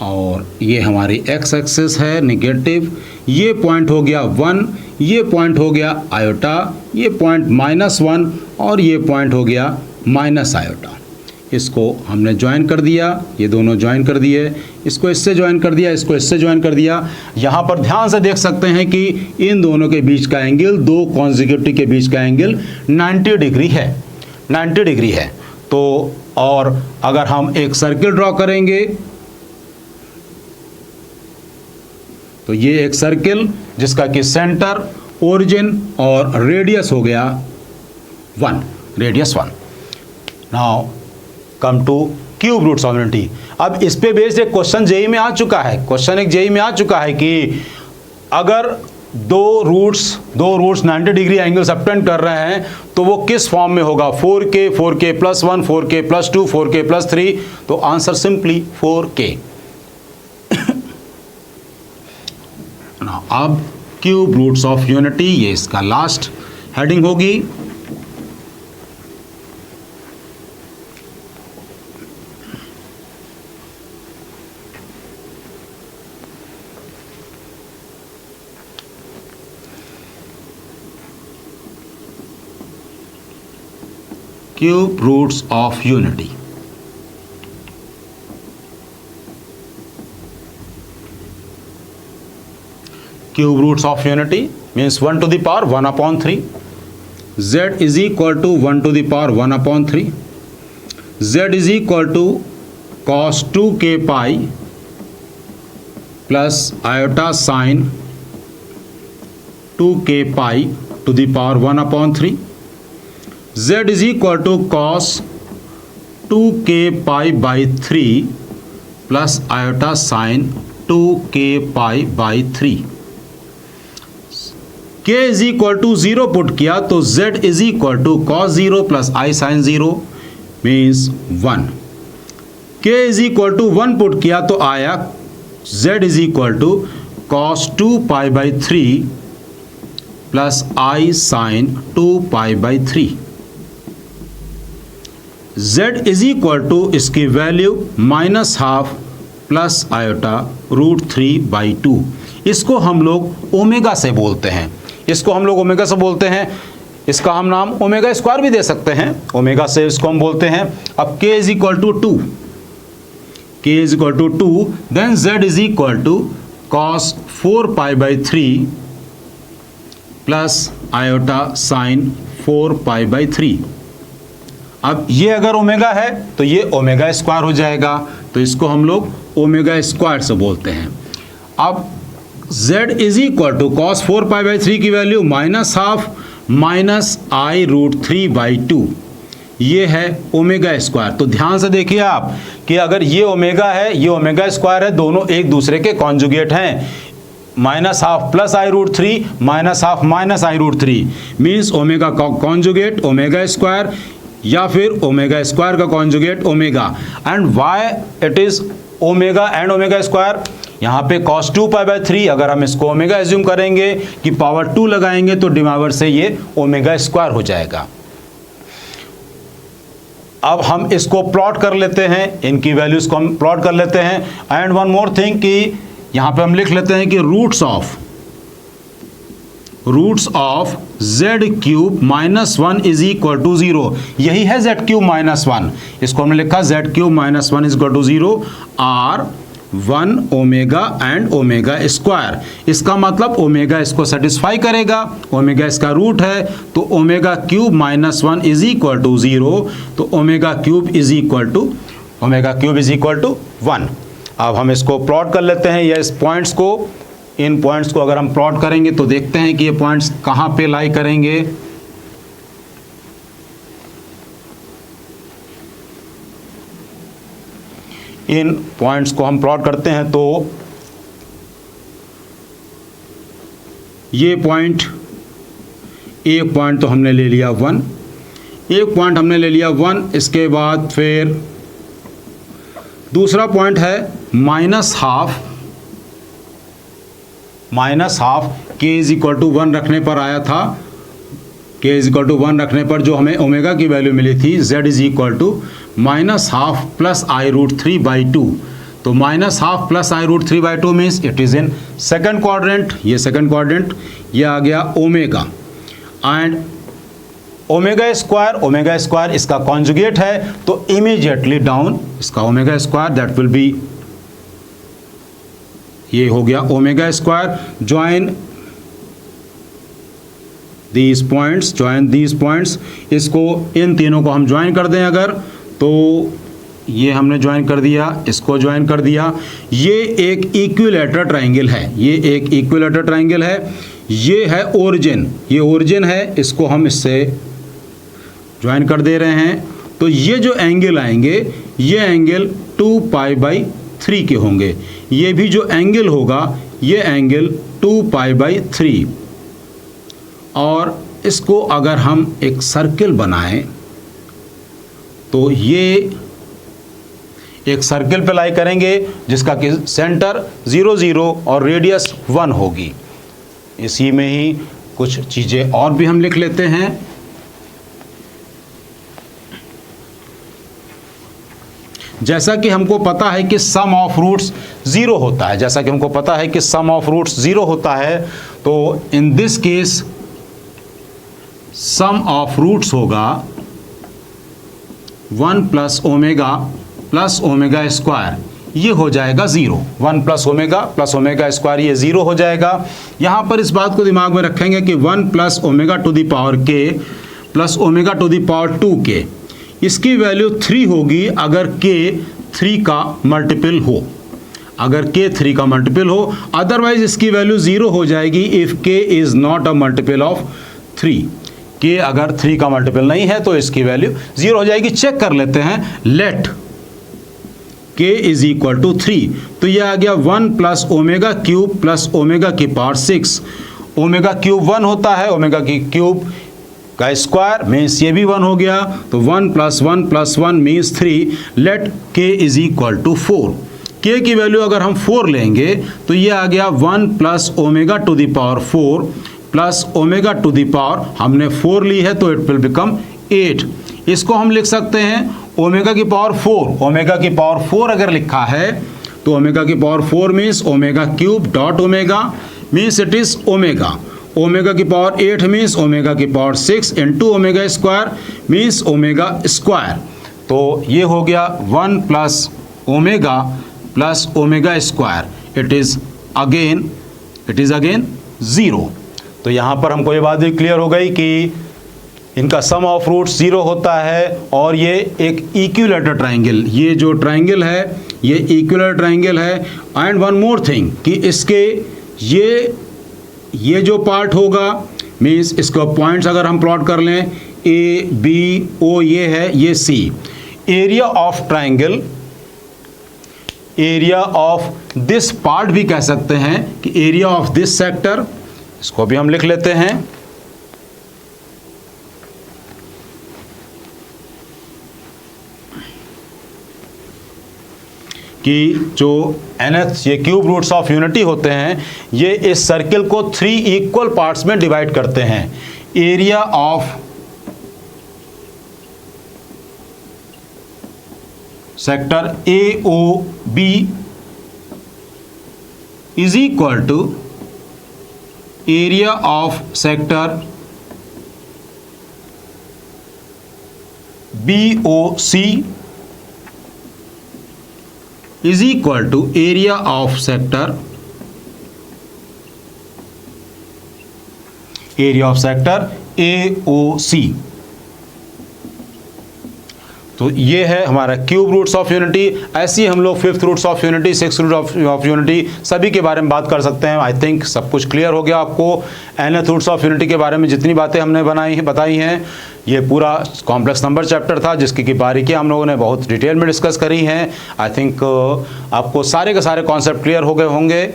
और ये हमारी x एक्सिस है नेगेटिव, ये पॉइंट हो गया 1, ये पॉइंट हो गया आयोटा, ये पॉइंट -1 और ये पॉइंट हो गया माइनस आयोटा। इसको हमने ज्वाइन कर दिया, ये दोनों ज्वाइन कर दिए, इसको इससे ज्वाइन कर दिया, इसको इससे ज्वाइन कर दिया। यहाँ पर ध्यान से देख सकते हैं कि इन दोनों के बीच का एंगल, दो कॉन्जिक्यूटिव के बीच का एंगल 90 डिग्री है, 90 डिग्री है। तो और अगर हम एक सर्किल ड्रॉ करेंगे तो ये एक सर्किल जिसका कि सेंटर, ओरिजिन और रेडियस हो गया 1, radius 1। Now come to cube roots of unity. अब इस पे बेस्ड एक क्वेश्चन जेईई में आ चुका है, कि अगर दो रूट्स 90 डिग्री एंगल सबटेंड कर रहे हैं तो वो किस फॉर्म में होगा, 4k, 4k plus 1, 4k plus 2, 4k plus 3। तो आंसर सिंपली 4k। अब क्यूब रूट्स ऑफ यूनिटी, ये इसका लास्ट हेडिंग होगी। Cube roots of unity. Cube roots of unity means 1 to the power 1 upon 3, z is equal to 1 to the power 1 upon 3, z is equal to cos 2k pi plus iota sin 2k pi to the power 1 upon 3, z is equal to cos 2k pi by 3 plus iota sin 2k pi by 3। k is equal to 0 put किया तो z is equal to cos 0 plus i sin 0 means 1। k is equal to 1 put किया तो आया z is equal to cos 2 pi by 3 plus i sin 2 pi by 3। z is equal to इसकी value -½ plus iota √3/2। इसको हम लोग omega से बोलते हैं, इसका हम नाम ओमेगा स्क्वायर भी दे सकते हैं, ओमेगा से इसको हम बोलते हैं। अब k is equal to 2, then z is equal to cos 4 pi by 3 plus iota sine 4 pi by 3। अब ये अगर ओमेगा है तो ये ओमेगा स्क्वायर हो जाएगा, तो इसको हम लोग ओमेगा स्क्वायर से बोलते हैं। अब z is equal to cos 4 pi by 3 की वैल्यू -½ माइनस i √3/2, ये है ओमेगा स्क्वायर। तो ध्यान से देखिए आप कि अगर ये ओमेगा है, ये ओमेगा स्क्वायर है, दोनों एक दूसरे के कॉन्जुगेट हैं। -½ plus i √3 -½ minus i √3 means omega conjugate omega square. या फिर ओमेगा स्क्वायर का conjugate omega. And why it is omega and omega square, यहाँ पे cos 2π/3 अगर हम इसको ओमेगा एज्यूम करेंगे कि पावर 2 लगाएंगे तो डिवाइवर से ये ओमेगा स्क्वायर हो जाएगा। अब हम इसको प्लॉट कर लेते हैं, इनकी वैल्यूज को हम प्लॉट कर लेते हैं। एंड वन मोर थिंग कि यहाँ पे हम लिख लेते हैं कि roots of z³ -1 is equal to 0। यही है z³ -1, इसको हमने लिखा z³ -1 is equal to 0 are 1 omega and omega square. इसका मतलब ओमेगा इसको सेटिस्फाई करेगा, ओमेगा इसका रूट है, तो omega cube -1 is equal to 0, तो omega cube is equal to 1। अब हम इसको प्लॉट कर लेते हैं, या इस पॉइंट्स को, इन पॉइंट्स को अगर हम प्लॉट करेंगे तो देखते हैं कि ये पॉइंट्स कहाँ पे लाई करेंगे। इन पॉइंट्स को हम प्लॉट करते हैं तो ये पॉइंट, एक पॉइंट तो हमने ले लिया 1, एक पॉइंट हमने ले लिया 1, इसके बाद फिर दूसरा पॉइंट है -12 k इज इक्वल टू 1 रखने पर आया था। k इज इक्वल टू 1 रखने पर जो हमें ओमेगा की वैल्यू मिली थी z is equal to -12 plus i√3/2। तो -12 plus i√3/2 means it is in second quadrant, ये सेकंड क्वाड्रेंट, ये आ गया ओमेगा। एंड ओमेगा स्क्वायर इसका कॉन्जुगेट है, तो इमीडिएटली डाउन इसका omega square that will be, ये हो गया omega square. Join these points, इसको, इन तीनों को हम ज्वाइन कर दें अगर, तो ये हमने ज्वाइन कर दिया, इसको ज्वाइन कर दिया। ये एक इक्विलैटरल ट्रायंगल है, ये है ओरिजिन, ये ओरिजिन है, इसको हम इससे ज्वाइन कर दे रहे हैं। तो ये जो एंगल आएंगे, ये एंगल 2π/3 के होंगे, ये भी जो एंगल होगा ये एंगल 2π/3। और इसको अगर हम एक सर्किल बनाएं तो ये एक सर्किल पे लाई करेंगे जिसका कि सेंटर 0 0 और रेडियस 1 होगी। इसी में ही कुछ चीज़ें और भी हम लिख लेते हैं। जैसा कि हमको पता है कि सम ऑफ रूट्स 0 होता है, तो in this case sum of roots होगा 1 प्लस ओमेगा स्क्वायर, ये हो जाएगा 0। 1 प्लस ओमेगा स्क्वायर ये 0 हो जाएगा। यहाँ पर इस बात को दिमाग में रखेंगे कि 1 plus omega to the power k plus omega to the power 2k, इसकी वैल्यू 3 होगी अगर k 3 का मल्टीपल हो, अदरवाइज इसकी वैल्यू 0 हो जाएगी if k is not a multiple of 3। k अगर 3 का मल्टीपल नहीं है तो इसकी वैल्यू 0 हो जाएगी। चेक कर लेते हैं, let k is equal to 3, तो ये आ गया 1 plus omega cube plus omega की पावर 6। ओमेगा क्यूब 1 होता है, ओमेगा की क्यूब का स्क्वायर मीन्स ये भी 1 हो गया, तो 1 plus 1 means 3। Let k is equal to 4। k की वैल्यू अगर हम 4 लेंगे तो ये आ गया 1 plus omega to the power 4 plus omega to the power, हमने 4 ली है तो इट विल बिकम 8। इसको हम लिख सकते हैं ओमेगा की पावर 4। ओमेगा की पावर 4 अगर लिखा है तो ओमेगा की power 4 means omega cube dot omega means it is omega. Omega की पावर 8 मीन्स ओमेगा की power 6 into omega square means omega square. तो ये हो गया 1 plus omega square, it is again 0। तो यहाँ पर हमको ये बात भी क्लियर हो गई कि इनका सम ऑफ रूट्स 0 होता है और ये एक इक्विलैटरल ट्रायंगल, ये जो ट्रायंगल है ये इक्विलैटरल ट्रायंगल है। एंड वन मोर थिंग कि इसके ये जो पार्ट होगा मीन्स इसका पॉइंट्स अगर हम प्लॉट कर लें ए बी ओ, ये है, ये C. Area of triangle, area of this part भी कह सकते हैं कि एरिया ऑफ दिस सेक्टर, इसको भी हम लिख लेते हैं। कि जो nth ये क्यूब रूट्स ऑफ यूनिटी होते हैं ये इस सर्किल को 3 इक्वल पार्ट्स में डिवाइड करते हैं। Area of sector AOB is equal to area of sector BOC is equal to area of sector AOC। तो ये है हमारा क्यूब रूट्स ऑफ यूनिटी। ऐसी हम लोग fifth roots of unity, six root of unity सभी के बारे में बात कर सकते हैं। आई थिंक सब कुछ क्लियर हो गया आपको। nth रूट्स ऑफ यूनिटी के बारे में जितनी बातें हमने बताई हैं, ये पूरा कॉम्प्लेक्स नंबर चैप्टर था जिसकी की बारीकियाँ हम लोगों ने बहुत डिटेल में डिस्कस करी हैं। आई थिंक आपको सारे के सारे कॉन्सेप्ट क्लियर हो गए होंगे।